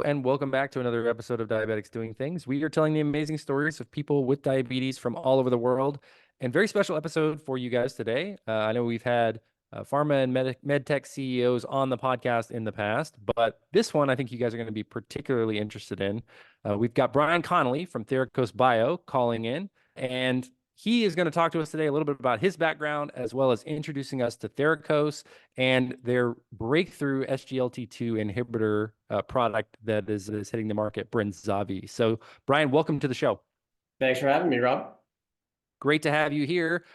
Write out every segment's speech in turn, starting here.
and welcome back to another episode of Diabetics Doing Things. We are telling the amazing stories of people with diabetes from all over the world, and very special episode for you guys today. I know we've had pharma and medtech CEOs on the podcast in the past, but this one I think you guys are going to be particularly interested in. We've got Brian Connelly from TheracosBio calling in, and he is going to talk to us today a little bit about his background, as well as introducing us to Theracos and their breakthrough SGLT2 inhibitor product that is hitting the market, Brenzavvy. So, Brian, welcome to the show. Thanks for having me, Rob. Great to have you here.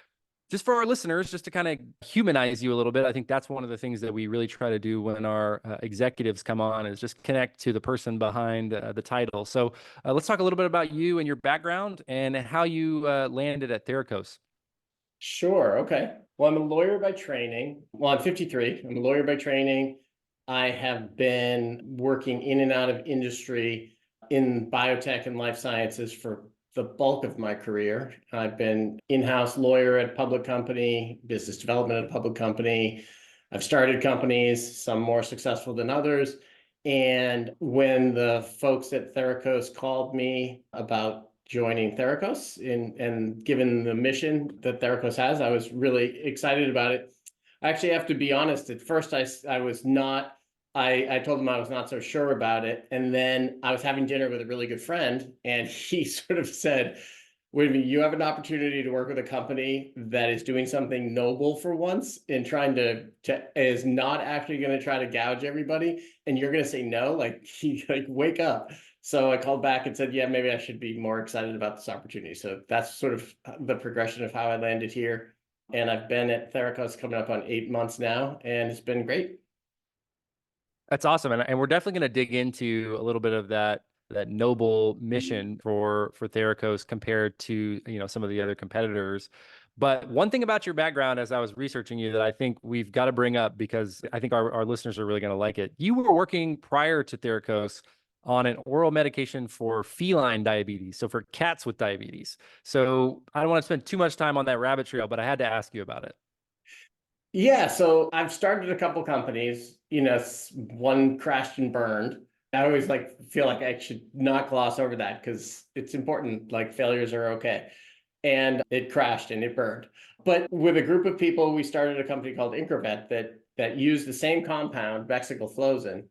Just for our listeners, just to kind of humanize you a little bit, I think that's one of the things that we really try to do when our executives come on is just connect to the person behind the title. So let's talk a little bit about you and your background and how you landed at Theracos. Sure. Okay. Well, I'm a lawyer by training. Well, I'm 53. I'm a lawyer by training. I have been working in and out of industry in biotech and life sciences for the bulk of my career. I've been in-house lawyer at a public company, business development at a public company. I've started companies, some more successful than others. And when the folks at Theracos called me about joining Theracos and given the mission that Theracos has, I was really excited about it. I actually have to be honest, at first I was not, I told him I was not so sure about it. And then I was having dinner with a really good friend and he sort of said, wait a minute, you have an opportunity to work with a company that is doing something noble for once and trying to is not actually going to try to gouge everybody. And you're going to say no, like wake up. So I called back and said, yeah, maybe I should be more excited about this opportunity. So that's sort of the progression of how I landed here. And I've been at Theracos coming up on 8 months now, and it's been great. That's awesome. And we're definitely going to dig into a little bit of that noble mission for Theracos compared to, some of the other competitors. But one thing about your background as I was researching you that I think we've got to bring up because I think our listeners are really going to like it. You were working prior to Theracos on an oral medication for feline diabetes, so for cats with diabetes. So I don't want to spend too much time on that rabbit trail, but I had to ask you about it. Yeah, so I've started a couple companies, one crashed and burned. I always feel like I should not gloss over that because it's important, like failures are okay. And it crashed and it burned. But with a group of people, we started a company called Increvet that used the same compound, vexiclofloxacin,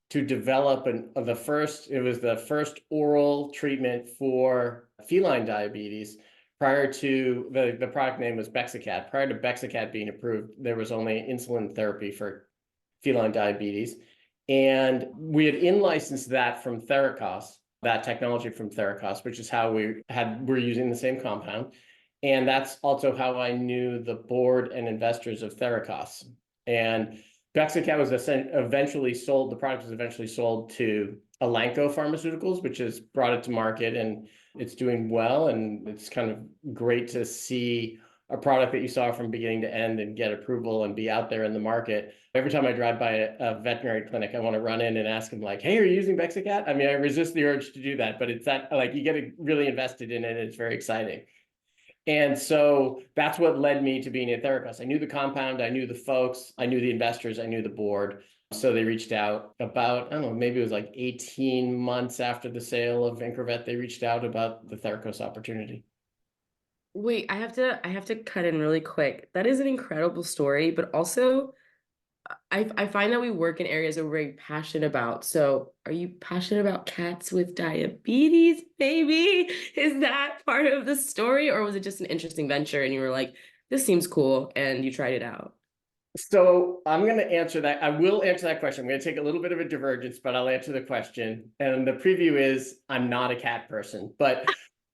to develop it was the first oral treatment for feline diabetes. Prior to the product name was Bexacat. Prior to Bexacat being approved, there was only insulin therapy for feline diabetes. And we had in-licensed that from Theracos, that technology from Theracos, which is how we're using the same compound. And that's also how I knew the board and investors of Theracos. And Bexacat was eventually sold, the product was eventually sold to Elanco Pharmaceuticals, which has brought it to market, and it's doing well. And it's kind of great to see a product that you saw from beginning to end and get approval and be out there in the market. Every time I drive by a veterinary clinic, I want to run in and ask them like, hey, are you using Bexacat? I mean, I resist the urge to do that, but it's that you get really invested in it. And it's very exciting. And so that's what led me to being at Theracos. I knew the compound, I knew the folks, I knew the investors, I knew the board. So they reached out about, I don't know, maybe it was like 18 months after the sale of Increvet, they reached out about the Theracos opportunity. Wait, I have to cut in really quick. That is an incredible story, but also I find that we work in areas that we're very passionate about. So are you passionate about cats with diabetes, baby? Is that part of the story? Or was it just an interesting venture and you were like, this seems cool and you tried it out? So I'm going to answer that. I will answer that question. I'm going to take a little bit of a divergence, but I'll answer the question. And the preview is I'm not a cat person, but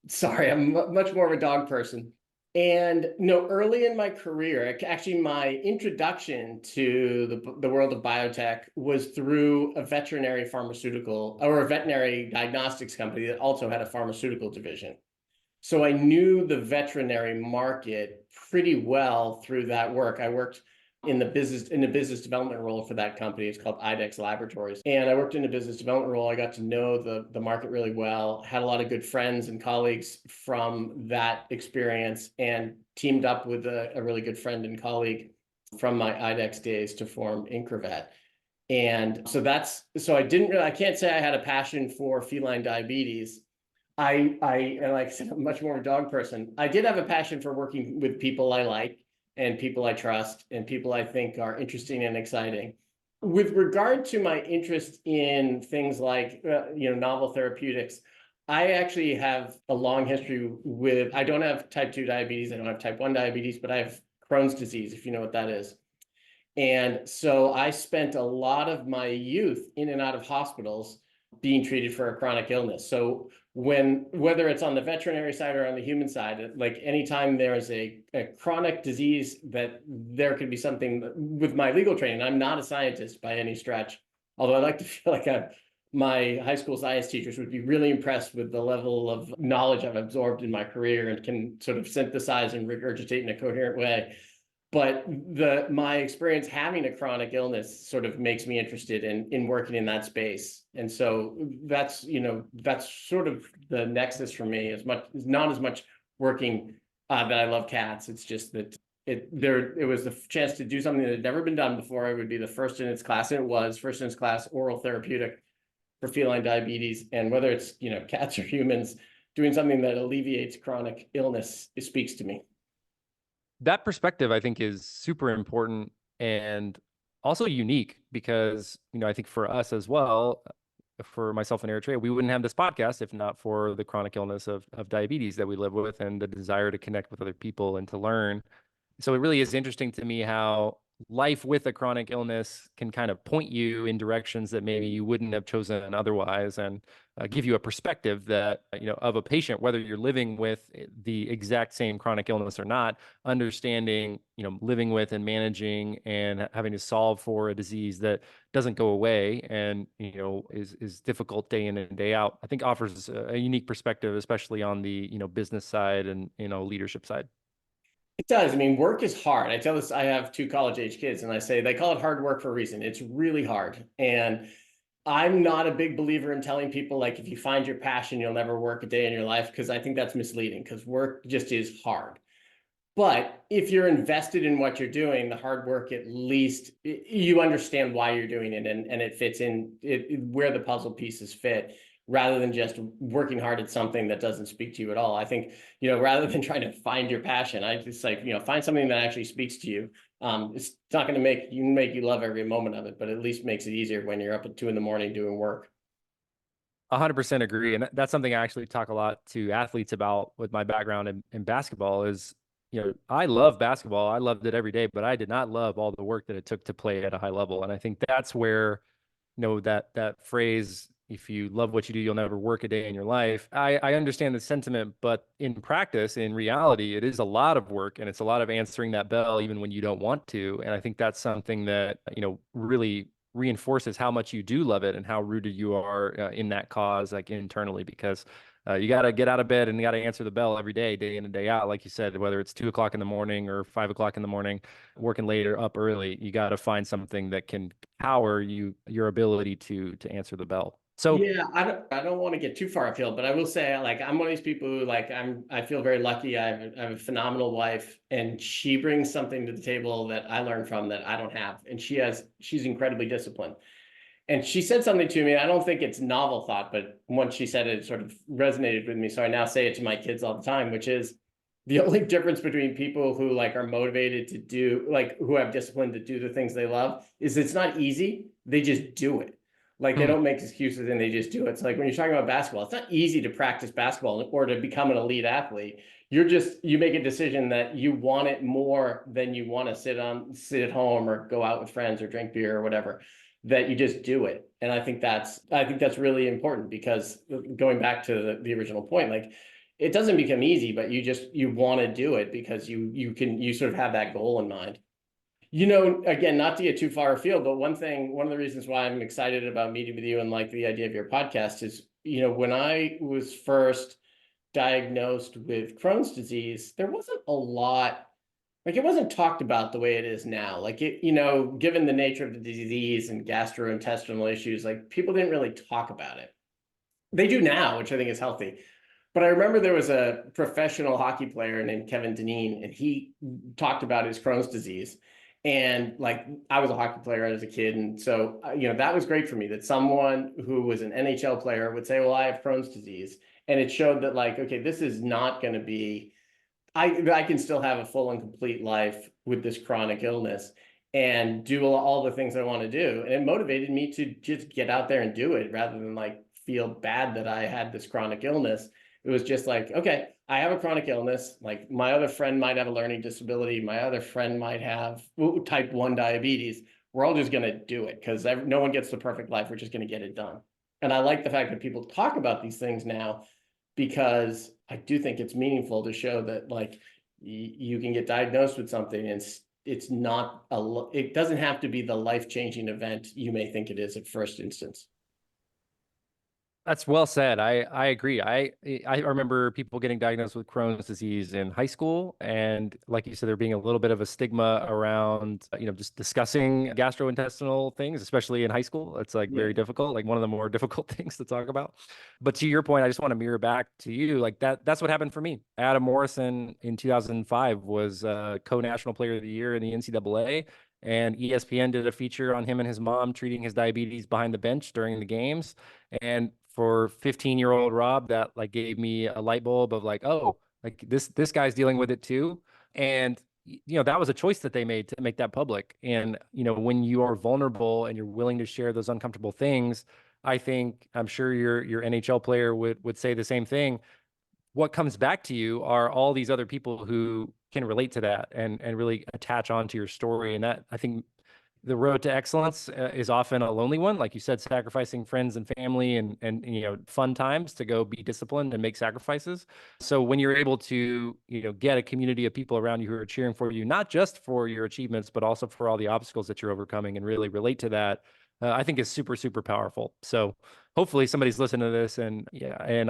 sorry, I'm much more of a dog person. And no, early in my career, actually my introduction to the world of biotech was through a veterinary pharmaceutical or a veterinary diagnostics company that also had a pharmaceutical division. So I knew the veterinary market pretty well through that work. I worked in the business development role for that company. It's called IDEX Laboratories. And I worked in a business development role. I got to know the market really well, had a lot of good friends and colleagues from that experience, and teamed up with a really good friend and colleague from my IDEX days to form Increvet. And so I can't say I had a passion for feline diabetes. And like I said, I'm much more a dog person. I did have a passion for working with people I like and people I trust and people I think are interesting and exciting. With regard to my interest in things like, novel therapeutics, I actually have a long history with, I don't have type 2 diabetes, I don't have type 1 diabetes, but I have Crohn's disease, if you know what that is. And so I spent a lot of my youth in and out of hospitals being treated for a chronic illness. So whether it's on the veterinary side or on the human side, like anytime there is a chronic disease, that there could be something with my legal training. I'm not a scientist by any stretch, although I like to feel like my high school science teachers would be really impressed with the level of knowledge I've absorbed in my career and can sort of synthesize and regurgitate in a coherent way. But my experience having a chronic illness sort of makes me interested in working in that space. And so that's sort of the nexus for me. Not as much working that I love cats. It's just that it was the chance to do something that had never been done before. It would be the first in its class, and it was first in its class oral therapeutic for feline diabetes. And whether it's cats or humans, doing something that alleviates chronic illness, it speaks to me. That perspective, I think, is super important and also unique because, I think for us as well, for myself and Eritrea, we wouldn't have this podcast if not for the chronic illness of diabetes that we live with and the desire to connect with other people and to learn. So it really is interesting to me how life with a chronic illness can kind of point you in directions that maybe you wouldn't have chosen otherwise, and give you a perspective that, of a patient, whether you're living with the exact same chronic illness or not, understanding, living with and managing and having to solve for a disease that doesn't go away and, is difficult day in and day out, I think offers a unique perspective, especially on the, business side and, leadership side. It does. I mean, work is hard. I tell this, I have 2 college-age kids, and I say they call it hard work for a reason. It's really hard. And I'm not a big believer in telling people, like, if you find your passion, you'll never work a day in your life, because I think that's misleading, because work just is hard. But if you're invested in what you're doing, the hard work, at least you understand why you're doing it, and it fits in where the puzzle pieces fit, rather than just working hard at something that doesn't speak to you at all. I think, rather than trying to find your passion, I just like, find something that actually speaks to you. It's not going to make you love every moment of it, but at least makes it easier when you're up at 2 in the morning doing work. 100% agree. And that's something I actually talk a lot to athletes about with my background in basketball is, I love basketball. I loved it every day, but I did not love all the work that it took to play at a high level. And I think that's where, that phrase, if you love what you do, you'll never work a day in your life. I understand the sentiment, but in practice, in reality, it is a lot of work and it's a lot of answering that bell even when you don't want to. And I think that's something that, really reinforces how much you do love it and how rooted you are in that cause, like internally, because you got to get out of bed and you got to answer the bell every day in and day out. Like you said, whether it's 2 o'clock in the morning or 5 o'clock in the morning, working late or up early, you got to find something that can power your ability to answer the bell. So yeah, I don't want to get too far afield, but I will say, like, I'm one of these people who, like, I feel very lucky. I have a phenomenal wife, and she brings something to the table that I learned from that I don't have. And she's incredibly disciplined. And she said something to me. I don't think it's novel thought, but once she said it, it sort of resonated with me. So I now say it to my kids all the time, which is the only difference between people who, like, are motivated to do, like, who have discipline to do the things they love, is it's not easy. They just do it. Like, they don't make excuses and they just do it. So, like, when you're talking about basketball, it's not easy to practice basketball or to become an elite athlete. You make a decision that you want it more than you want to sit at home or go out with friends or drink beer or whatever, that you just do it. And I think that's really important, because going back to the original point, like, it doesn't become easy, but you want to do it because you sort of have that goal in mind. Again, not to get too far afield, but one of the reasons why I'm excited about meeting with you and like the idea of your podcast is, when I was first diagnosed with Crohn's disease, there wasn't a lot, like, it wasn't talked about the way it is now. Like, given the nature of the disease and gastrointestinal issues, like, people didn't really talk about it. They do now, which I think is healthy. But I remember there was a professional hockey player named Kevin Dineen, and he talked about his Crohn's disease. And like, I was a hockey player as a kid. And so, that was great for me that someone who was an NHL player would say, well, I have Crohn's disease. And it showed that like, okay, this is not going to be, I can still have a full and complete life with this chronic illness and do all the things I want to do. And it motivated me to just get out there and do it rather than like feel bad that I had this chronic illness. It was just like, okay, I have a chronic illness. Like my other friend might have a learning disability. My other friend might have type 1 diabetes. We're all just going to do it because no one gets the perfect life. We're just going to get it done. And I like the fact that people talk about these things now, because I do think it's meaningful to show that like you can get diagnosed with something and it's not it doesn't have to be the life-changing event you may think it is at first instance. That's well said. I agree. I remember people getting diagnosed with Crohn's disease in high school, and like you said, there being a little bit of a stigma around, just discussing gastrointestinal things, especially in high school. It's like very difficult, like one of the more difficult things to talk about. But to your point, I just want to mirror back to you, like that's what happened for me. Adam Morrison in 2005 was co-national player of the year in the NCAA. And ESPN did a feature on him and his mom treating his diabetes behind the bench during the games. And for 15-year-old Rob, that like gave me a light bulb of like, oh, like this guy's dealing with it too. And that was a choice that they made to make that public. And when you are vulnerable and you're willing to share those uncomfortable things, I'm sure your NHL player would say the same thing. What comes back to you are all these other people who can relate to that and really attach onto your story. And that, I think, the road to excellence is often a lonely one, like you said, sacrificing friends and family and fun times to go be disciplined and make sacrifices. So when you're able to get a community of people around you who are cheering for you, not just for your achievements but also for all the obstacles that you're overcoming, and really relate to that, I think is super, super powerful. So hopefully somebody's listening to this, and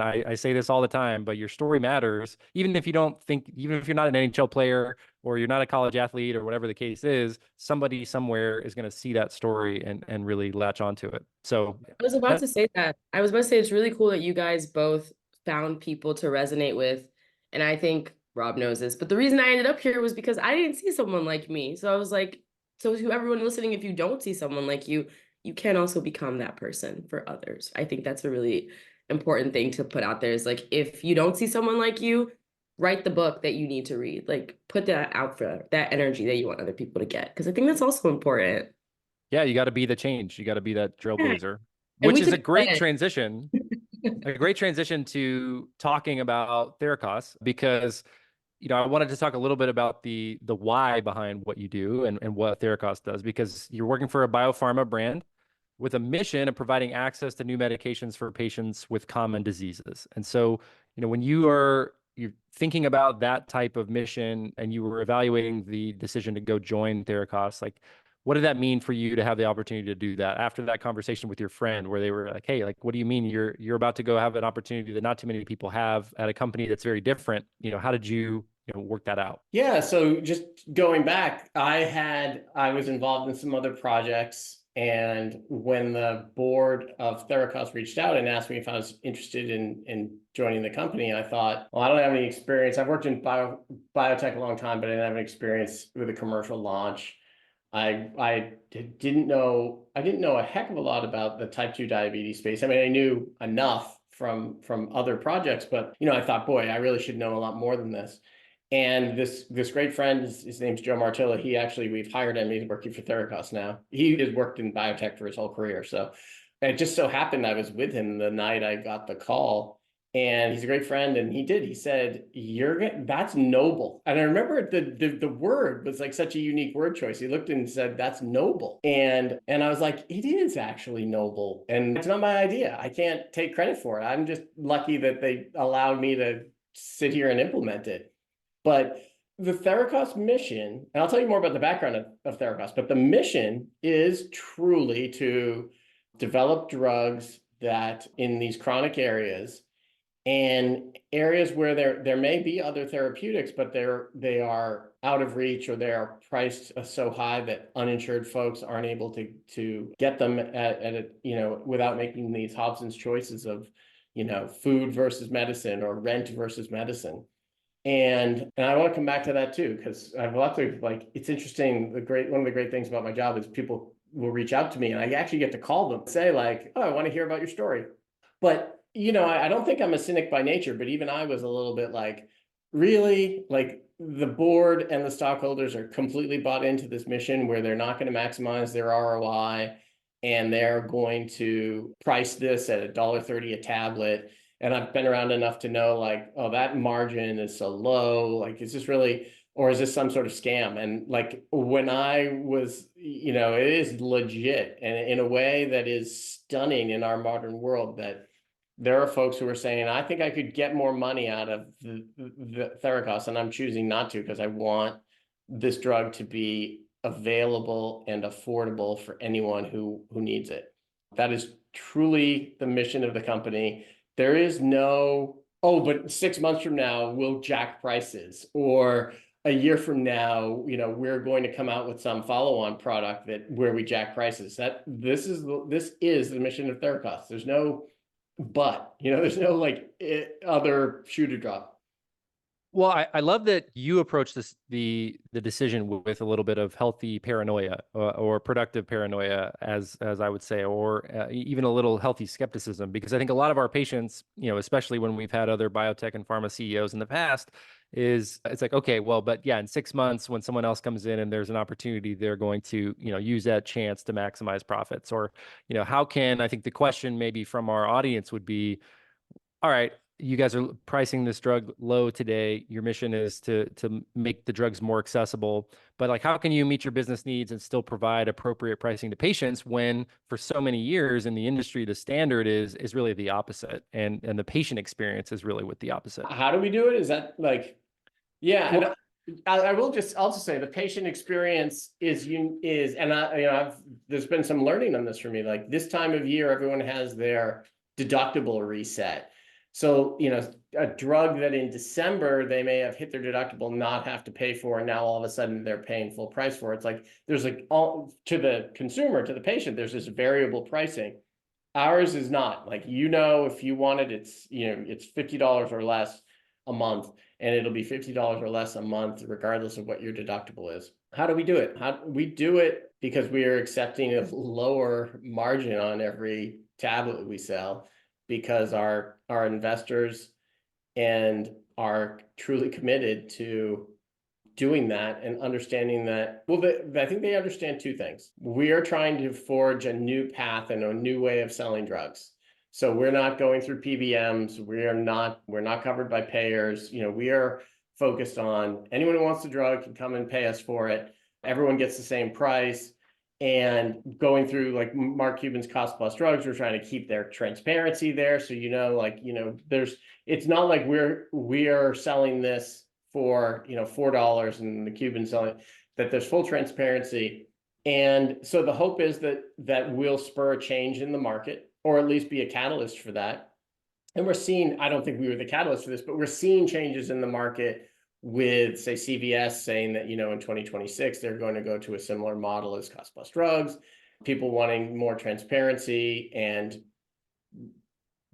I say this all the time, but your story matters. Even if you're not an NHL player or you're not a college athlete or whatever the case is, somebody somewhere is going to see that story and really latch onto it. So I was about to say that. I was about to say it's really cool that you guys both found people to resonate with. And I think Rob knows this, but the reason I ended up here was because I didn't see someone like me. So I was like, so to everyone listening, if you don't see someone like you, you can also become that person for others. I think that's a really important thing to put out there, is like, if you don't see someone like you, write the book that you need to read. Like, put that out for that energy that you want other people to get. Because I think that's also important. yeah, you got to be the change. You got to be that trailblazer, And which we is a took great credit. transition. A great transition to talking about Theracos, because I wanted to talk a little bit about the why behind what you do and what Theracos does, because you're working for a biopharma brand with a mission of providing access to new medications for patients with common diseases. And so, when you're thinking about that type of mission and you were evaluating the decision to go join Theracos, like, what did that mean for you to have the opportunity to do that after that conversation with your friend, where they were like, hey, like, what do you mean you're about to go have an opportunity that not too many people have at a company that's very different? How did you work that out? Yeah, so just going back, I was involved in some other projects, and when the board of Theracos reached out and asked me if I was interested in joining the company, I thought, well, I don't have any experience. I've worked in biotech a long time, but I didn't have any experience with a commercial launch. I didn't know a heck of a lot about the type 2 diabetes space. I mean, I knew enough from other projects, but I thought, boy, I really should know a lot more than this. And this great friend, his name's Joe Martilla. We've hired him. He's working for Theracos now. He has worked in biotech for his whole career. So it just so happened I was with him the night I got the call, and he's a great friend. And he said, that's noble. And I remember the word was like such a unique word choice. He looked and said, that's noble. And I was like, it is actually noble. And it's not my idea. I can't take credit for it. I'm just lucky that they allowed me to sit here and implement it. But the Theracos mission, and I'll tell you more about the background of Theracos, but the mission is truly to develop drugs that in these chronic areas and areas where there may be other therapeutics, but they are out of reach, or they are priced so high that uninsured folks aren't able to get them without making these Hobson's choices of food versus medicine or rent versus medicine. And I want to come back to that too, because I have lots of like, it's interesting. One of the great things about my job is people will reach out to me and I actually get to call them, say like, oh, I want to hear about your story. But, I don't think I'm a cynic by nature, but even I was a little bit like, really? Like the board and the stockholders are completely bought into this mission where they're not going to maximize their ROI and they're going to price this at $1.30 a tablet. And I've been around enough to know like, oh, that margin is so low. Like, is this really, or is this some sort of scam? And like when I was, it is legit and in a way that is stunning in our modern world, that there are folks who are saying, I think I could get more money out of the Theracos, and I'm choosing not to because I want this drug to be available and affordable for anyone who needs it. That is truly the mission of the company. There is no, oh, but 6 months from now, we'll jack prices, or a year from now, we're going to come out with some follow-on product where we jack prices. This is the mission of Theracos. There's no but, there's no like other shoe to drop. Well, I love that you approach the decision with a little bit of healthy paranoia or productive paranoia, as I would say, or even a little healthy skepticism, because I think a lot of our patients, especially when we've had other biotech and pharma CEOs in the past, it's like, okay, well, but yeah, in 6 months when someone else comes in and there's an opportunity, they're going to use that chance to maximize profits, or how can, I think the question maybe from our audience would be, all right, you guys are pricing this drug low today. Your mission is to make the drugs more accessible, but like, how can you meet your business needs and still provide appropriate pricing to patients when for so many years in the industry, the standard is really the opposite, and the patient experience is really with the opposite. How do we do it? Is that like, yeah. Well, And I will just also say the patient experience and there's been some learning on this for me. Like this time of year, everyone has their deductible reset. So, a drug that in December they may have hit their deductible, not have to pay for, and now all of a sudden they're paying full price for it. It's like there's like all to the consumer, to the patient, there's this variable pricing. Ours is not. Like, if you want it, it's $50 or less a month, and it'll be $50 or less a month, regardless of what your deductible is. How do we do it? We do it because we are accepting a lower margin on every tablet we sell, because our investors and are truly committed to doing that and understanding that. Well, I think they understand two things. We are trying to forge a new path and a new way of selling drugs. So we're not going through PBMs. We're not covered by payers. We are focused on anyone who wants the drug can come and pay us for it. Everyone gets the same price. And going through like Mark Cuban's Cost Plus Drugs, we're trying to keep their transparency there. So, it's not like we are selling this for, $4 and the Cuban's selling it, that there's full transparency. And so the hope is that will spur a change in the market, or at least be a catalyst for that. And we're seeing, I don't think we were the catalyst for this, but we're seeing changes in the market with, say, CVS saying that, in 2026, they're going to go to a similar model as Cost Plus Drugs, people wanting more transparency, and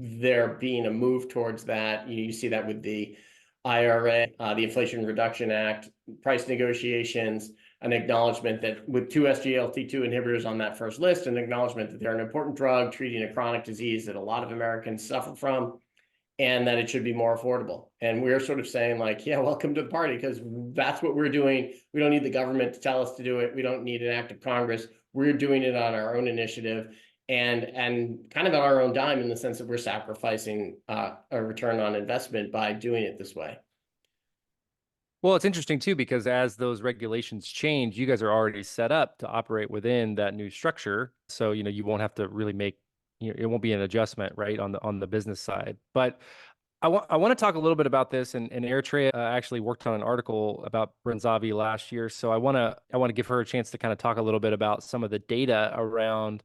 there being a move towards that. You see that with the IRA, the Inflation Reduction Act, price negotiations, an acknowledgement that with 2 SGLT2 inhibitors on that first list, an acknowledgement that they're an important drug treating a chronic disease that a lot of Americans suffer from, and that it should be more affordable. And we're sort of saying like, yeah, welcome to the party, because that's what we're doing. We don't need the government to tell us to do it. We don't need an act of Congress. We're doing it on our own initiative, and kind of on our own dime, in the sense that we're sacrificing a return on investment by doing it this way. Well, it's interesting too, because as those regulations change, you guys are already set up to operate within that new structure. So, you won't have to really make, it won't be an adjustment, right, on the business side. But I want to talk a little bit about this, and Eritrea actually worked on an article about Brenzavvy last year. So I want to give her a chance to kind of talk a little bit about some of the data around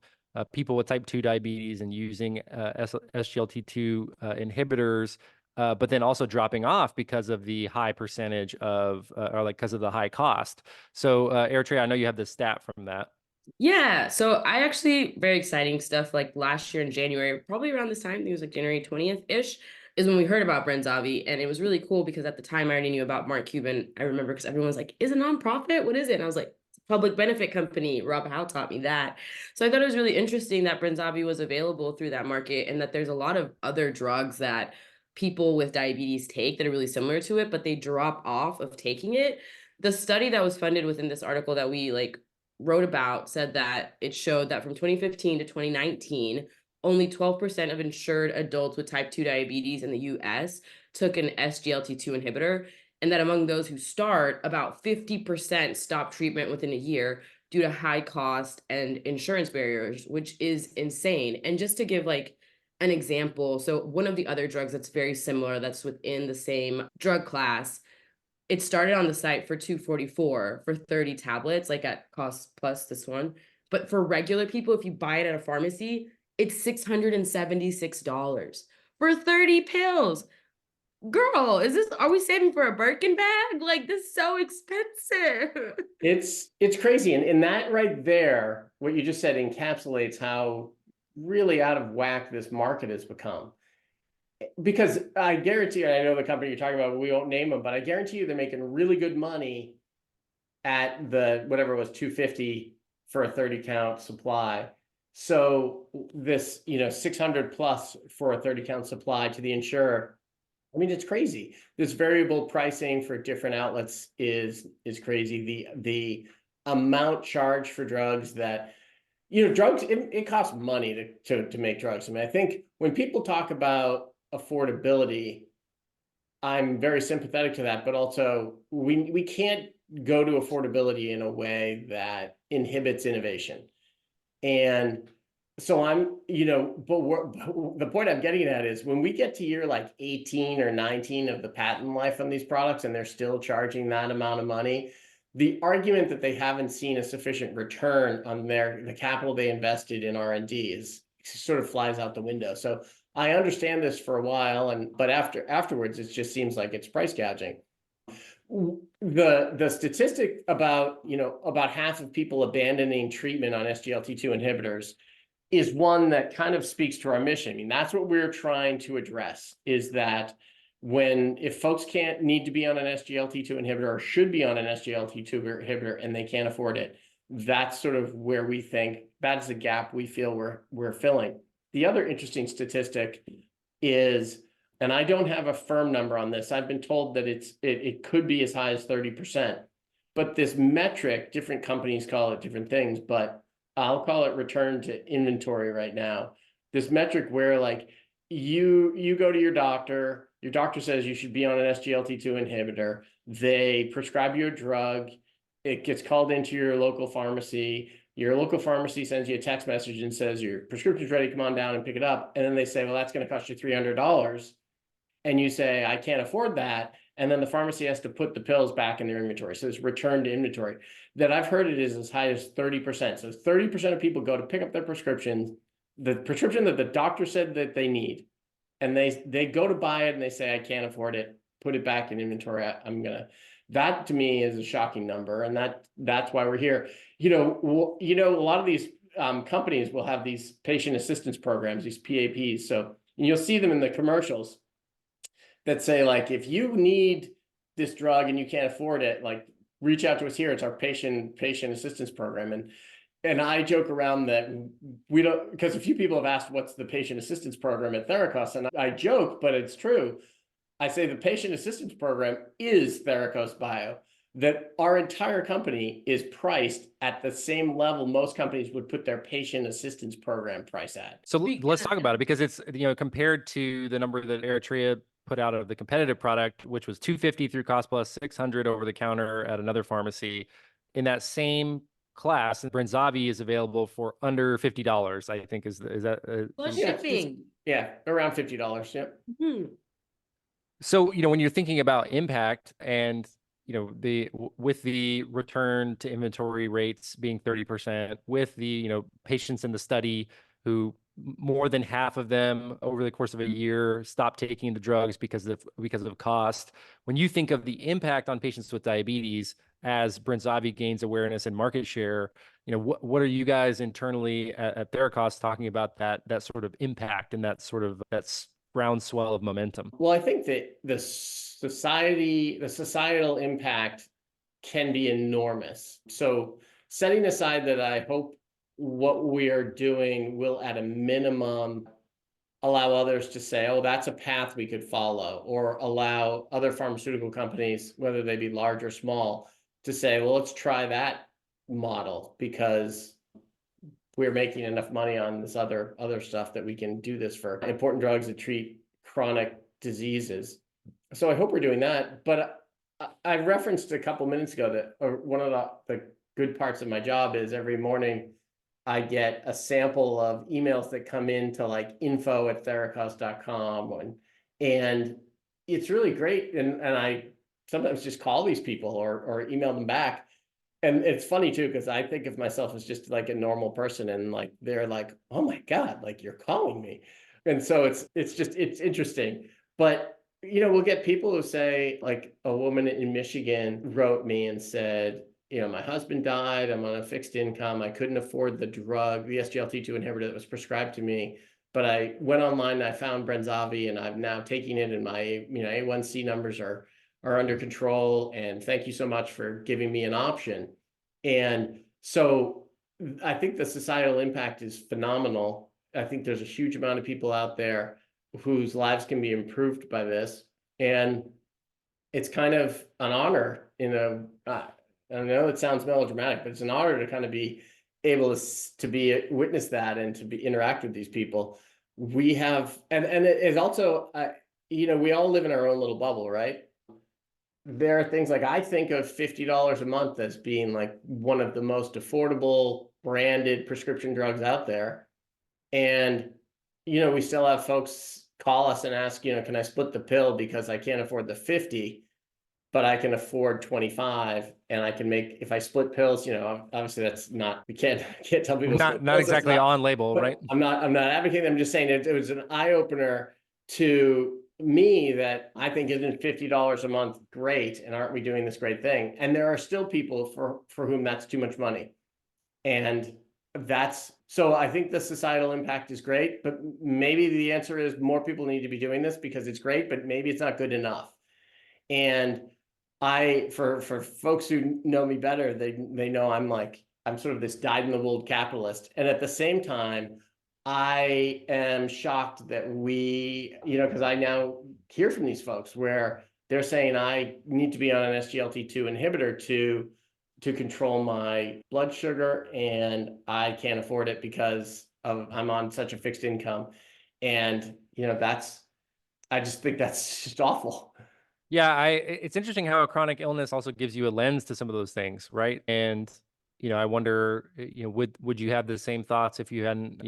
people with type 2 diabetes and using SGLT2 inhibitors, but then also dropping off because of the high percentage of, or like because of the high cost. So Eritrea, I know you have the stat from that. Yeah, so I actually, very exciting stuff, like last year in January, probably around this time, I think it was like January 20th-ish. is when we heard about Brenzavvy. And it was really cool because at the time I already knew about Mark Cuban. I remember because everyone was like, is it a nonprofit? What is it? And I was like, public benefit company. Rob Howe taught me that. So I thought it was really interesting that Brenzavvy was available through that market and that there's a lot of other drugs that people with diabetes take that are really similar to it, but they drop off of taking it. The study that was funded within this article that we like wrote about said that it showed that from 2015 to 2019, only 12% of insured adults with type 2 diabetes in the US took an SGLT2 inhibitor, and that among those who start, about 50% stop treatment within a year due to high cost and insurance barriers, which is insane. And just to give like an example, so one of the other drugs that's very similar, that's within the same drug class, it started on the site for $244 for 30 tablets, like at cost plus this one. But for regular people, if you buy it at a pharmacy, it's $676 for 30 pills. Girl, are we saving for a Birkin bag? Like, this is so expensive. It's crazy. And that right there, what you just said encapsulates how really out of whack this market has become. Because I guarantee you, I know the company you're talking about, we won't name them, but I guarantee you they're making really good money at the, whatever it was, 250 for a 30 count supply. So this, 600 plus for a 30 count supply to the insurer. I mean, it's crazy. This variable pricing for different outlets is crazy. The amount charged for drugs that, drugs, it costs money to make drugs. I mean, I think when people talk about affordability, I'm very sympathetic to that, but also we can't go to affordability in a way that inhibits innovation. And so the point I'm getting at is when we get to year like 18 or 19 of the patent life on these products and they're still charging that amount of money, the argument that they haven't seen a sufficient return on the capital they invested in R&D is sort of flies out the window. So I understand this for a while, but afterwards, it just seems like it's price gouging. The statistic about half of people abandoning treatment on SGLT2 inhibitors is one that kind of speaks to our mission. I mean, that's what we're trying to address, is that if folks need to be on an SGLT2 inhibitor or should be on an SGLT2 inhibitor and they can't afford it, that's sort of where we think that's the gap we feel we're filling. The other interesting statistic is, and I don't have a firm number on this, I've been told that it could be as high as 30%, but this metric, different companies call it different things, but I'll call it return to inventory right now. This metric where like you go to your doctor says you should be on an SGLT2 inhibitor, they prescribe you a drug, it gets called into your local pharmacy sends you a text message and says your prescription's ready, come on down and pick it up. And then they say, well, that's going to cost you $300. And you say, I can't afford that. And then the pharmacy has to put the pills back in their inventory. So it's return to inventory. That I've heard it is as high as 30%. So 30% of people go to pick up their prescriptions, the prescription that the doctor said that they need. And they go to buy it and they say, I can't afford it, put it back in inventory. That to me is a shocking number. And that's why we're here. A lot of these companies will have these patient assistance programs, these PAPs. So you'll see them in the commercials that say, like, if you need this drug and you can't afford it, like, reach out to us here. It's our patient assistance program. And I joke around that we don't, because a few people have asked what's the patient assistance program at Theracos, and I joke, but it's true. I say the patient assistance program is TheracosBio, that our entire company is priced at the same level most companies would put their patient assistance program price at. So let's talk about it, because it's, compared to the number that Eritrea put out of the competitive product, which was $250 through cost plus, $600 over the counter at another pharmacy. In that same class, Brenzavvy is available for under $50, I think is that Plus shipping. Yeah, around $50. Yep. Mm-hmm. So, when you're thinking about impact and, with the return to inventory rates being 30%, with the, patients in the study who more than half of them over the course of a year stopped taking the drugs because of cost. When you think of the impact on patients with diabetes as Brenzavvy gains awareness and market share, what are you guys internally at Theracos talking about that sort of impact and that groundswell of momentum? Well, I think that the societal impact can be enormous. So setting aside that I hope what we are doing will at a minimum allow others to say, oh, that's a path we could follow, or allow other pharmaceutical companies, whether they be large or small, to say, well, let's try that model because we're making enough money on this other stuff that we can do this for important drugs that treat chronic diseases. So I hope we're doing that. But I referenced a couple minutes ago that one of the good parts of my job is every morning I get a sample of emails that come in to like info@theracos.com, and it's really great. And I sometimes just call these people or email them back. And it's funny too, because I think of myself as just like a normal person, and like they're like, oh my God, like you're calling me. And so it's interesting. But we'll get people who say, like a woman in Michigan wrote me and said, my husband died, I'm on a fixed income, I couldn't afford the drug, the SGLT2 inhibitor that was prescribed to me. But I went online and I found Brenzavvy, and I'm now taking it, and my A1C numbers are under control, and thank you so much for giving me an option. And so I think the societal impact is phenomenal. I think there's a huge amount of people out there whose lives can be improved by this. And it's kind of an honor I know it sounds melodramatic, but it's an honor to kind of be able to be witness that and to interact with these people. We have, and it is also, we all live in our own little bubble, right? There are things like, I think of $50 a month as being like one of the most affordable branded prescription drugs out there. And, we still have folks call us and ask, can I split the pill because I can't afford the 50, but I can afford 25, and I can make, if I split pills, obviously that's not, we can't tell people not exactly on label, right? I'm not advocating. I'm just saying it was an eye opener to me that I think, isn't $50 a month great, and aren't we doing this great thing? And there are still people for whom that's too much money. And so I think the societal impact is great, but maybe the answer is more people need to be doing this because it's great, but maybe it's not good enough. And for folks who know me better, they know I'm sort of this dyed-in-the-wool capitalist. And at the same time, I am shocked that because I now hear from these folks where they're saying I need to be on an SGLT2 inhibitor to control my blood sugar, and I can't afford it because I'm on such a fixed income. And I just think that's just awful. Yeah, it's interesting how a chronic illness also gives you a lens to some of those things, right? And I wonder, would you have the same thoughts if you hadn't,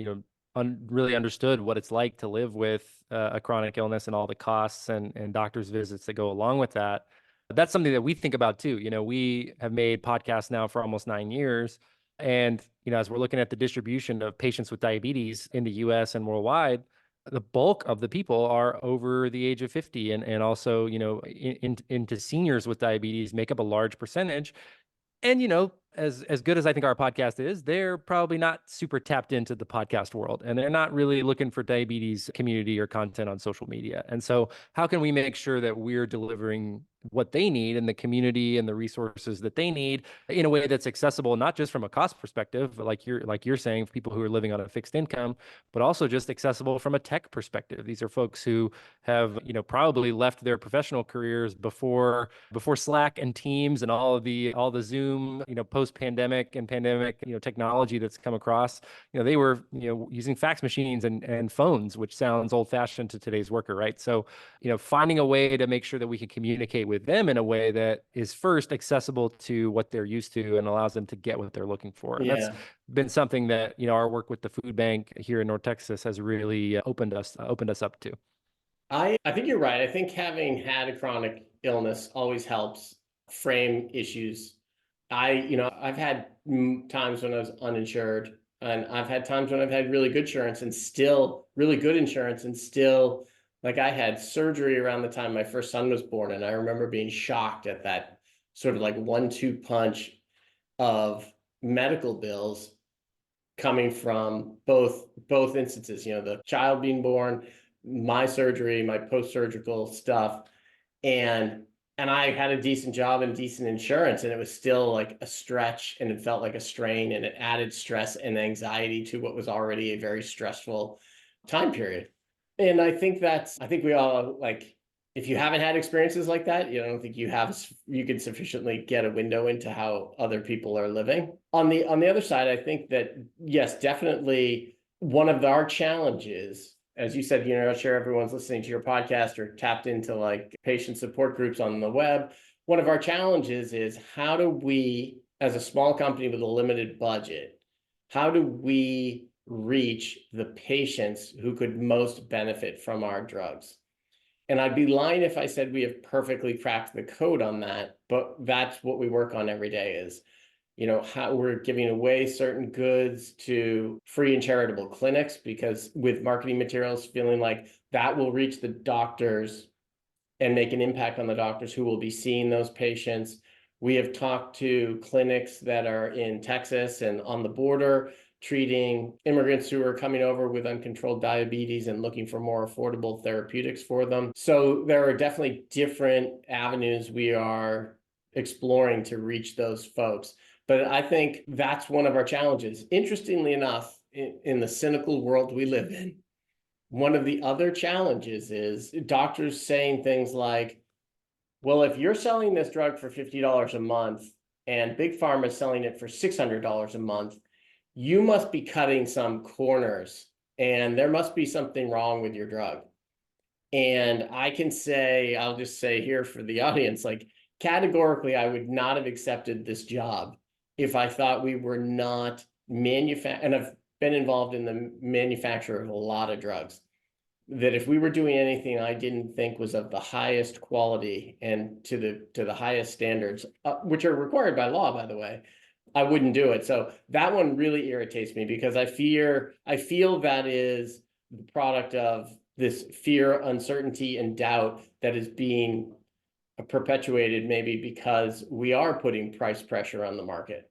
really understood what it's like to live with a chronic illness and all the costs and doctor's visits that go along with that? That's something that we think about too. We have made podcasts now for almost 9 years, and as we're looking at the distribution of patients with diabetes in the U.S. and worldwide, the bulk of the people are over the age of 50, and also, into seniors with diabetes make up a large percentage. And, as good as I think our podcast is, they're probably not super tapped into the podcast world, and they're not really looking for diabetes community or content on social media. And so how can we make sure that we're delivering what they need in the community and the resources that they need in a way that's accessible, not just from a cost perspective, like you're saying, for people who are living on a fixed income, but also just accessible from a tech perspective. These are folks who have, probably left their professional careers before Slack and Teams and all the Zoom, post-pandemic and pandemic, technology that's come across. They were, using fax machines and phones, which sounds old-fashioned to today's worker, right? So, finding a way to make sure that we can communicate with them in a way that is first accessible to what they're used to and allows them to get what they're looking for. And that's been something that, our work with the food bank here in North Texas has really opened us up to. I think you're right. I think having had a chronic illness always helps frame issues. I've had times when I was uninsured, and I've had times when I've had really good insurance and still like I had surgery around the time my first son was born. And I remember being shocked at that sort of like 1-2 punch of medical bills coming from both instances, the child being born, my surgery, my post-surgical stuff. And I had a decent job and decent insurance, and it was still like a stretch, and it felt like a strain, and it added stress and anxiety to what was already a very stressful time period. And I think we all, like, if you haven't had experiences like that, I don't think you can sufficiently get a window into how other people are living. On the other side, I think that, yes, definitely one of our challenges, as you said, I'm sure everyone's listening to your podcast or tapped into like patient support groups on the web. One of our challenges is, how do we, as a small company with a limited budget, how do we reach the patients who could most benefit from our drugs? And I'd be lying if I said we have perfectly cracked the code on that, but that's what we work on every day is, how we're giving away certain goods to free and charitable clinics, because with marketing materials, feeling like that will reach the doctors and make an impact on the doctors who will be seeing those patients. We have talked to clinics that are in Texas and on the border, treating immigrants who are coming over with uncontrolled diabetes and looking for more affordable therapeutics for them. So there are definitely different avenues we are exploring to reach those folks. But I think that's one of our challenges. Interestingly enough, in the cynical world we live in, one of the other challenges is doctors saying things like, well, if you're selling this drug for $50 a month and Big Pharma is selling it for $600 a month, you must be cutting some corners and there must be something wrong with your drug. And I can say, I'll just say here for the audience, like, categorically, I would not have accepted this job if I thought we were not and I've been involved in the manufacture of a lot of drugs, that if we were doing anything I didn't think was of the highest quality and to the highest standards, which are required by law, by the way, I wouldn't do it. So that one really irritates me, because I feel that is the product of this fear, uncertainty, and doubt that is being perpetuated, maybe because we are putting price pressure on the market.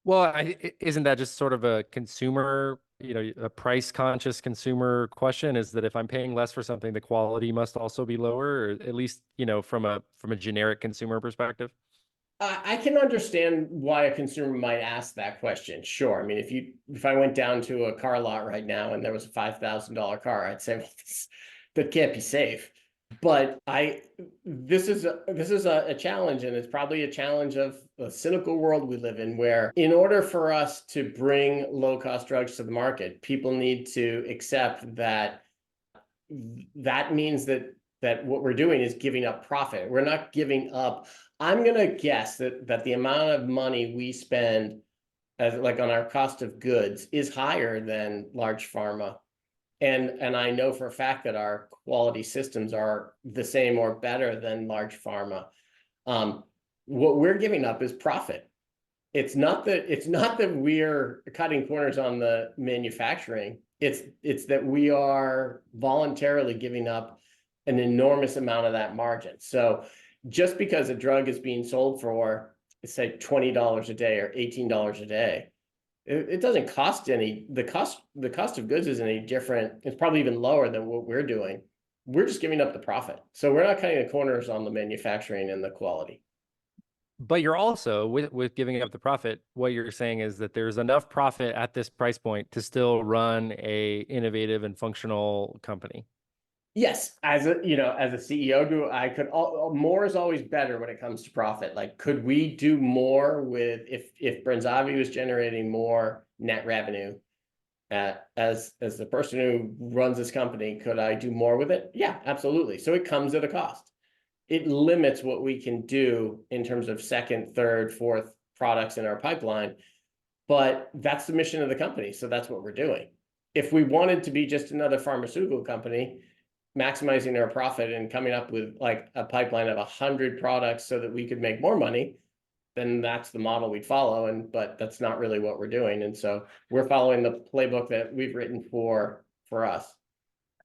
Well, isn't that just sort of a consumer, a price conscious consumer question, is that if I'm paying less for something, the quality must also be lower, or at least, from a generic consumer perspective? I can understand why a consumer might ask that question. Sure. I mean, if I went down to a car lot right now and there was a $5,000 car, I'd say, well, that can't be safe. But this is a challenge, and it's probably a challenge of the cynical world we live in, where in order for us to bring low-cost drugs to the market, people need to accept that means that what we're doing is giving up profit. We're not giving up. I'm going to guess that the amount of money we spend as like on our cost of goods is higher than large pharma. And I know for a fact that our quality systems are the same or better than large pharma. What we're giving up is profit. It's not that we're cutting corners on the manufacturing. It's that we are voluntarily giving up an enormous amount of that margin. So just because a drug is being sold for, say, $20 a day or $18 a day, it doesn't cost any. The cost of goods isn't any different. It's probably even lower than what we're doing. We're just giving up the profit. So we're not cutting the corners on the manufacturing and the quality. But you're also, with giving up the profit, what you're saying is that there's enough profit at this price point to still run a innovative and functional company. Yes, as a CEO, more is always better when it comes to profit. Like, could we do more with if Brenzavvy was generating more net revenue? As the person who runs this company, could I do more with it? Yeah, absolutely. So it comes at a cost. It limits what we can do in terms of second, third, fourth products in our pipeline. But that's the mission of the company. So that's what we're doing. If we wanted to be just another pharmaceutical company, maximizing our profit and coming up with like a pipeline of 100 products so that we could make more money, then that's the model we'd follow. But that's not really what we're doing. And so we're following the playbook that we've written for us.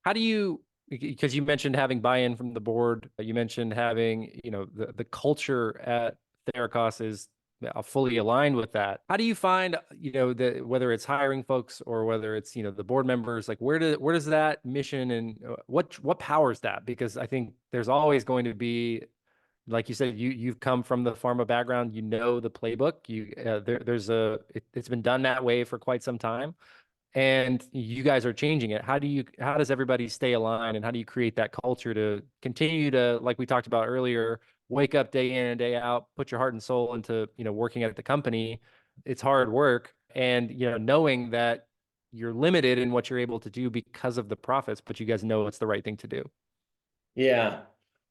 How do you, because you mentioned having buy-in from the board, you mentioned having, the culture at Theracos is fully aligned with that. How do you find, whether it's hiring folks or whether it's, the board members, like where does that mission and what powers that? Because I think there's always going to be, like you said, you've come from the pharma background, the playbook. It's been done that way for quite some time, and you guys are changing it. How does everybody stay aligned, and how do you create that culture to continue to, like we talked about earlier, wake up day in and day out, put your heart and soul into, working at the company. It's hard work, and, knowing that you're limited in what you're able to do because of the profits, but you guys know it's the right thing to do. Yeah.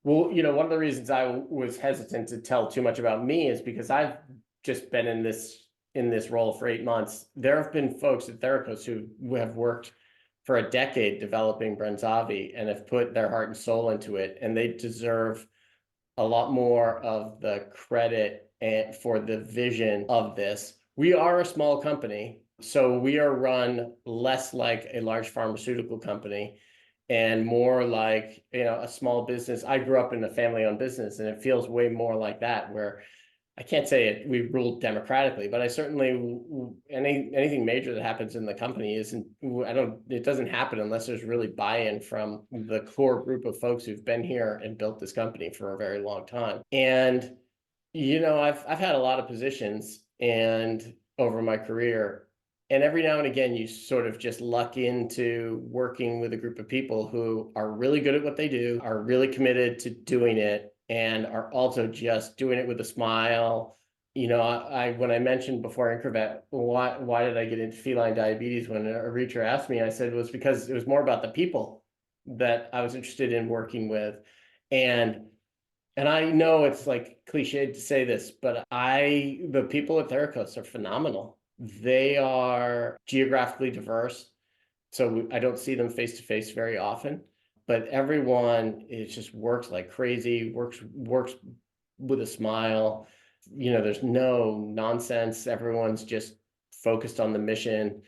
Well, one of the reasons I was hesitant to tell too much about me is because I've just been in this role for 8 months. There have been folks at Theracos who have worked for a decade developing Brenzavvy and have put their heart and soul into it, and they deserve a lot more of the credit and for the vision of this. We are a small company, so we are run less like a large pharmaceutical company and more like, a small business. I grew up in a family-owned business, and it feels way more like that, where I can't say we ruled democratically, but I certainly, anything major that happens in the company it doesn't happen unless there's really buy-in from the core group of folks who've been here and built this company for a very long time. And, I've had a lot of positions and over my career, and every now and again, you sort of just luck into working with a group of people who are really good at what they do, are really committed to doing it, and are also just doing it with a smile. When I mentioned before Increvet, why did I get into feline diabetes? When a reacher asked me, I said it was because it was more about the people that I was interested in working with. And I know it's like cliched to say this, but the people at Theracos are phenomenal. They are geographically diverse, so I don't see them face to face very often. But everyone just works like crazy, works with a smile. There's no nonsense. Everyone's just focused on the mission.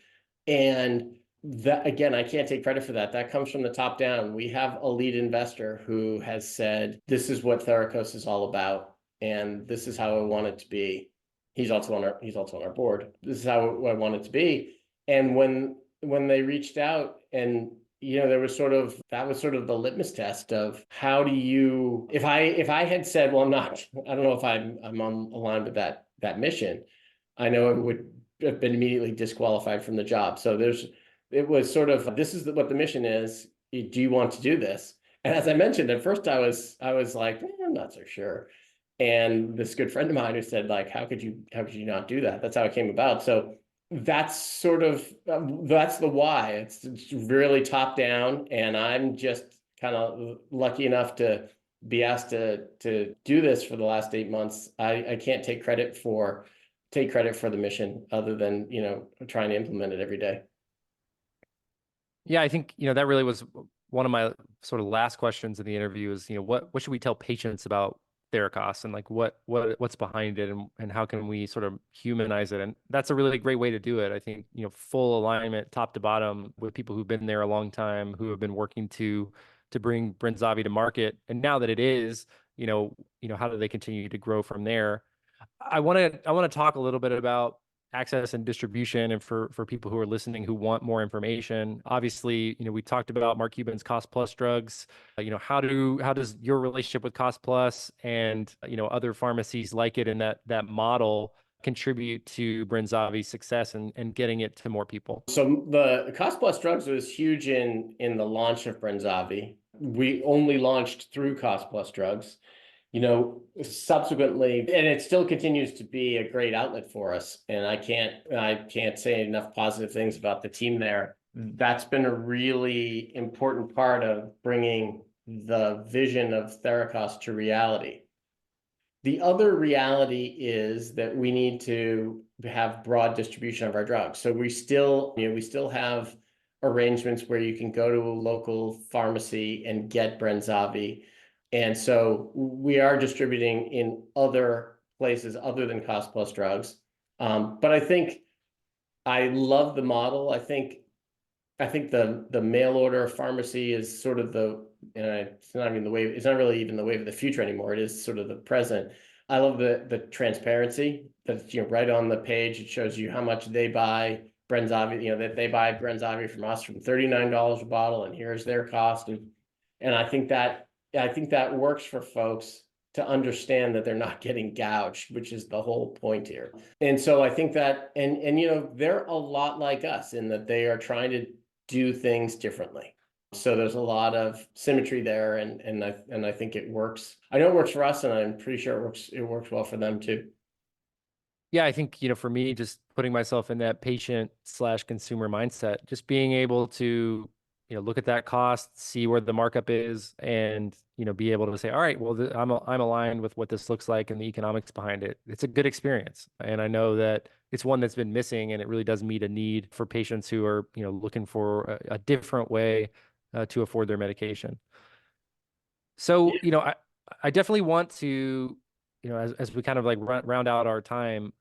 And that, again, I can't take credit for that. That comes from the top down. We have a lead investor who has said, this is what Theracos is all about, and this is how I want it to be. He's also on our board. This is how I want it to be. And when they reached out, and that was sort of the litmus test of how do you, if I had said, well, I don't know if I'm aligned with that mission, I know it would have been immediately disqualified from the job. So it was sort of, this is what the mission is. Do you want to do this? And as I mentioned, at first I was like, I'm not so sure. And this good friend of mine who said, like, how could you not do that? That's how it came about. So that's sort of, that's the why. It's really top down, and I'm just kind of lucky enough to be asked to do this for the last 8 months. I can't take credit for the mission other than, trying to implement it every day. Yeah, I think, that really was one of my sort of last questions in the interview is, what should we tell patients about Theracos, and like what's behind it, and how can we sort of humanize it? And that's a really great way to do it. I think, full alignment top to bottom with people who've been there a long time, who have been working to bring Brenzavvy to market. And now that it is, how do they continue to grow from there? I want to talk a little bit about access and distribution, and for people who are listening who want more information. Obviously, we talked about Mark Cuban's Cost Plus drugs. How does your relationship with Cost Plus and other pharmacies like it in that model contribute to Brenzavvy's success and getting it to more people? So the Cost Plus drugs was huge in the launch of Brenzavvy. We only launched through Cost Plus drugs. Subsequently, and it still continues to be a great outlet for us. And I can't say enough positive things about the team there. That's been a really important part of bringing the vision of Theracos to reality. The other reality is that we need to have broad distribution of our drugs. So we still have arrangements where you can go to a local pharmacy and get Brenzavvy. And so we are distributing in other places other than Cost Plus drugs. But I think I love the model. I think the mail order pharmacy is sort of it's not really even the wave of the future anymore. It is sort of the present. I love the transparency that's, right on the page. It shows you how much they buy Brenzavvy, that they buy Brenzavvy from us from $39 a bottle, and here's their cost. And I think that works for folks to understand that they're not getting gouged, which is the whole point here. And so I think that, and they're a lot like us in that they are trying to do things differently. So there's a lot of symmetry there, and I think it works. I know it works for us, and I'm pretty sure it works well for them too. Yeah, I think, for me, just putting myself in that patient/consumer mindset, just being able to, look at that cost, see where the markup is, and, be able to say, all right, well, I'm aligned with what this looks like and the economics behind it. It's a good experience. And I know that it's one that's been missing, and it really does meet a need for patients who are, looking for a different way to afford their medication. So, I definitely want to, as we kind of like round out our time,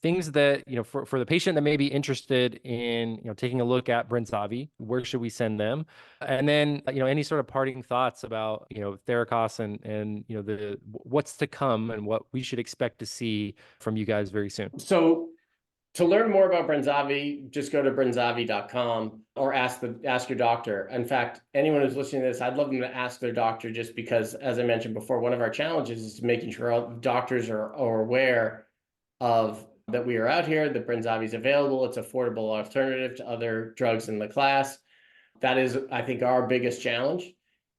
things that, for the patient that may be interested in, taking a look at Brenzavvy, where should we send them? And then, any sort of parting thoughts about, Theracos and, what's to come and what we should expect to see from you guys very soon. So to learn more about Brenzavvy, just go to Brenzavvy.com or ask your doctor. In fact, anyone who's listening to this, I'd love them to ask their doctor, just because, as I mentioned before, one of our challenges is making sure all doctors are aware of that we are out here, that Brenzavvy is available. It's affordable alternative to other drugs in the class. That is, I think, our biggest challenge,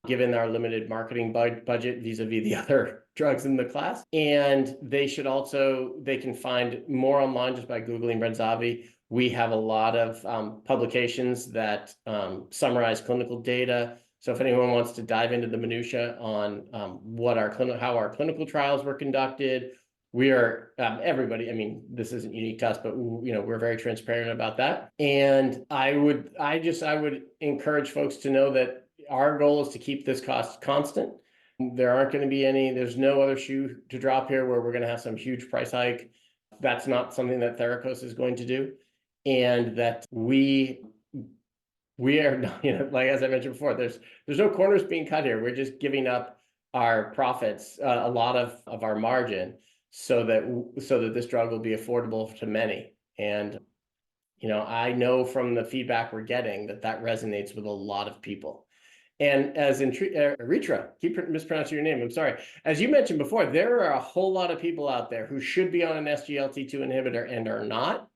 given our limited marketing budget vis-a-vis the other drugs in the class. And they can find more online just by Googling Brenzavvy. We have a lot of publications that summarize clinical data. So if anyone wants to dive into the minutia on how our clinical trials were conducted, we are everybody. I mean, this isn't unique to us, but we're very transparent about that. And I would encourage folks to know that our goal is to keep this cost constant. There's no other shoe to drop here where we're going to have some huge price hike. That's not something that Theracos is going to do. And that we are not, like, as I mentioned before, there's no corners being cut here. We're just giving up our profits, a lot of our margin, so that this drug will be affordable to many. And I know from the feedback we're getting that resonates with a lot of people. And as in Ritra, keep mispronouncing your name, I'm sorry. As you mentioned before, there are a whole lot of people out there who should be on an SGLT2 inhibitor and are not.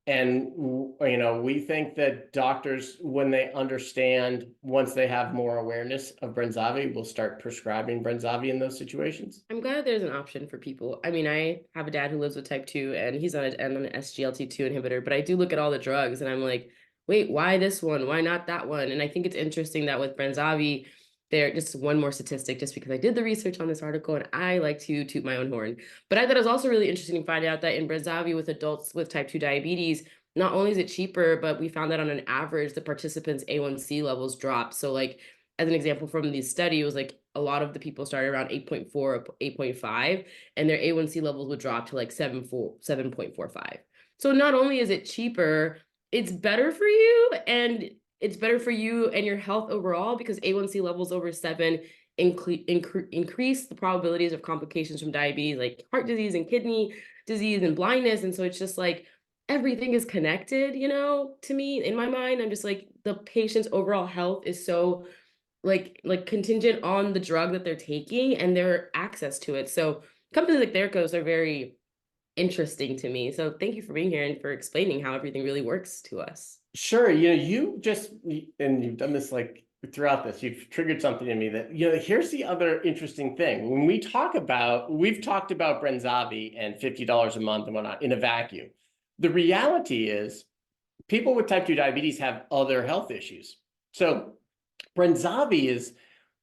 And, we think that doctors, when they understand, once they have more awareness of Brenzavvy, will start prescribing Brenzavvy in those situations. I'm glad there's an option for people. I mean, I have a dad who lives with type 2, and he's on an SGLT2 inhibitor, but I do look at all the drugs and I'm like, wait, why this one? Why not that one? And I think it's interesting that with Brenzavvy, just one more statistic, just because I did the research on this article and I like to toot my own horn. But I thought it was also really interesting to find out that in Brenzavvy with adults with type 2 diabetes, not only is it cheaper, but we found that on an average, the participants' A1C levels dropped. So like, as an example from this study, it was like a lot of the people started around 8.4 or 8.5, and their A1C levels would drop to like 7.45. So not only is it cheaper, it's better for you, and it's better for you and your health overall, because A1C levels over 7 increase the probabilities of complications from diabetes, like heart disease and kidney disease and blindness. And so it's just like everything is connected, to me. In my mind, I'm just like, the patient's overall health is so like contingent on the drug that they're taking and their access to it. So companies like Theracos are very interesting to me. So thank you for being here and for explaining how everything really works to us. Sure. You've done this like throughout this, you've triggered something in me that, here's the other interesting thing. When we've talked about Brenzavvy and $50 a month and whatnot in a vacuum. The reality is people with type 2 diabetes have other health issues. So Brenzavvy is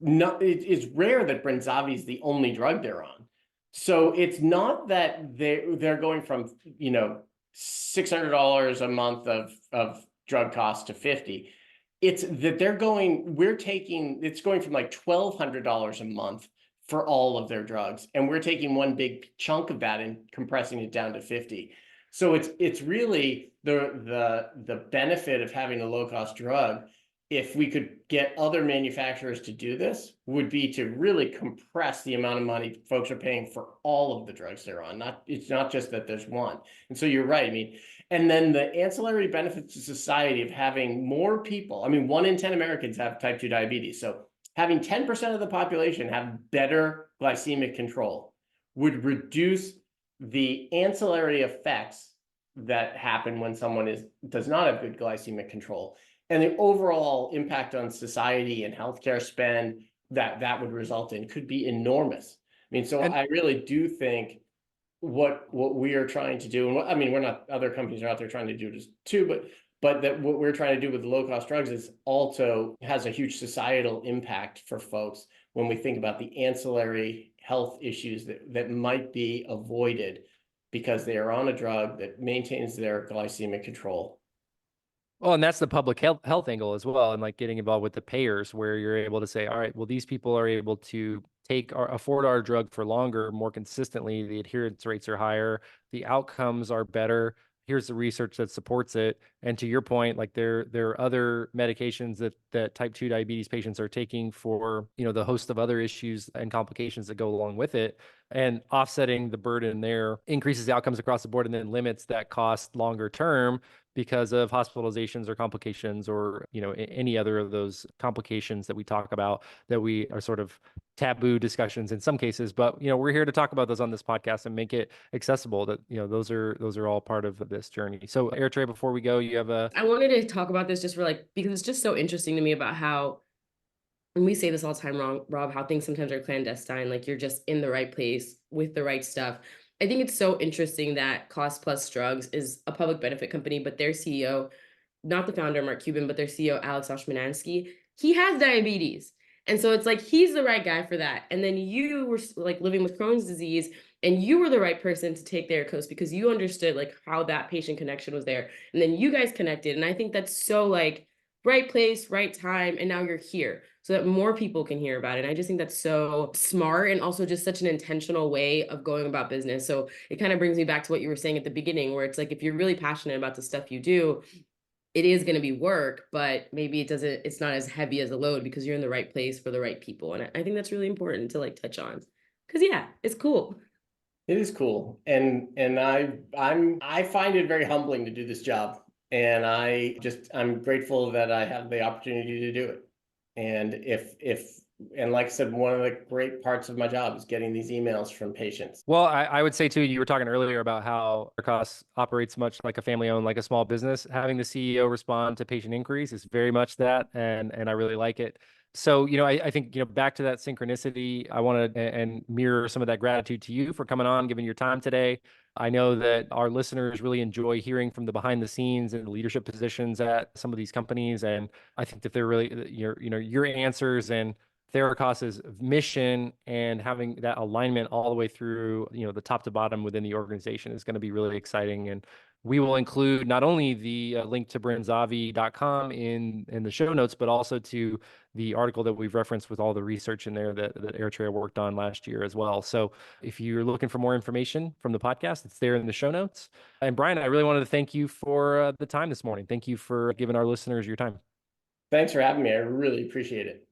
it's rare that Brenzavvy is the only drug they're on. So it's not that they're going from, $600 a month of drug costs to $50. It's that it's going from like $1,200 a month for all of their drugs. And we're taking one big chunk of that and compressing it down to $50. So it's really the benefit of having a low-cost drug if we could get other manufacturers to do this, would be to really compress the amount of money folks are paying for all of the drugs they're on. It's not just that there's one. And so you're right. I mean, and then the ancillary benefits to society of having more people. I mean, 1 in 10 Americans have type 2 diabetes. So having 10% of the population have better glycemic control would reduce the ancillary effects that happen when someone does not have good glycemic control, and the overall impact on society and healthcare spend that would result in could be enormous. I mean, so I really do think what we are trying to do, and I mean, we're not, other companies are out there trying to do this too, but that what we're trying to do with low cost drugs is also has a huge societal impact for folks when we think about the ancillary health issues that might be avoided because they are on a drug that maintains their glycemic control. Well, and that's the public health angle as well, and like getting involved with the payers, where you're able to say, all right, well, these people are able to afford our drug for longer, more consistently. The adherence rates are higher, the outcomes are better. Here's the research that supports it. And to your point, like there are other medications that type 2 diabetes patients are taking for, the host of other issues and complications that go along with it. And offsetting the burden there increases the outcomes across the board and then limits that cost longer term because of hospitalizations or complications or, any other of those complications that we talk about that we are sort of taboo discussions in some cases. But, we're here to talk about those on this podcast and make it accessible that, those are all part of this journey. So Airtray, before we go, you have I wanted to talk about this just for because it's just so interesting to me about how, and we say this all the time, Rob, how things sometimes are clandestine, like you're just in the right place with the right stuff. I think it's so interesting that Cost Plus Drugs is a public benefit company, but their CEO, not the founder, Mark Cuban, but their CEO, Alex Oshmanansky, he has diabetes. And so it's like, he's the right guy for that. And then you were like living with Crohn's disease, and you were the right person to take Theracos because you understood like how that patient connection was there. And then you guys connected. And I think that's so like right place, right time. And now you're here so that more people can hear about it. And I just think that's so smart and also just such an intentional way of going about business. So it kind of brings me back to what you were saying at the beginning, where it's like, if you're really passionate about the stuff you do, it is going to be work, but maybe it's not as heavy as a load because you're in the right place for the right people. And I think that's really important to like touch on because yeah, it's cool. It is cool. And I find it very humbling to do this job. And I'm grateful that I have the opportunity to do it. And and like I said, one of the great parts of my job is getting these emails from patients. Well, I would say too, you were talking earlier about how Theracos operates much like a family-owned, like a small business. Having the CEO respond to patient inquiries is very much that, and I really like it. So, I think, back to that synchronicity, I want to and mirror some of that gratitude to you for coming on, giving your time today. I know that our listeners really enjoy hearing from the behind the scenes and the leadership positions at some of these companies, and I think that they're really your answers and Theracos's mission and having that alignment all the way through, the top to bottom within the organization is going to be really exciting. And we will include not only the link to Brenzavvy.com in the show notes, but also to the article that we've referenced with all the research in there that Airtray worked on last year as well. So if you're looking for more information from the podcast, it's there in the show notes. And Brian, I really wanted to thank you for the time this morning. Thank you for giving our listeners your time. Thanks for having me. I really appreciate it.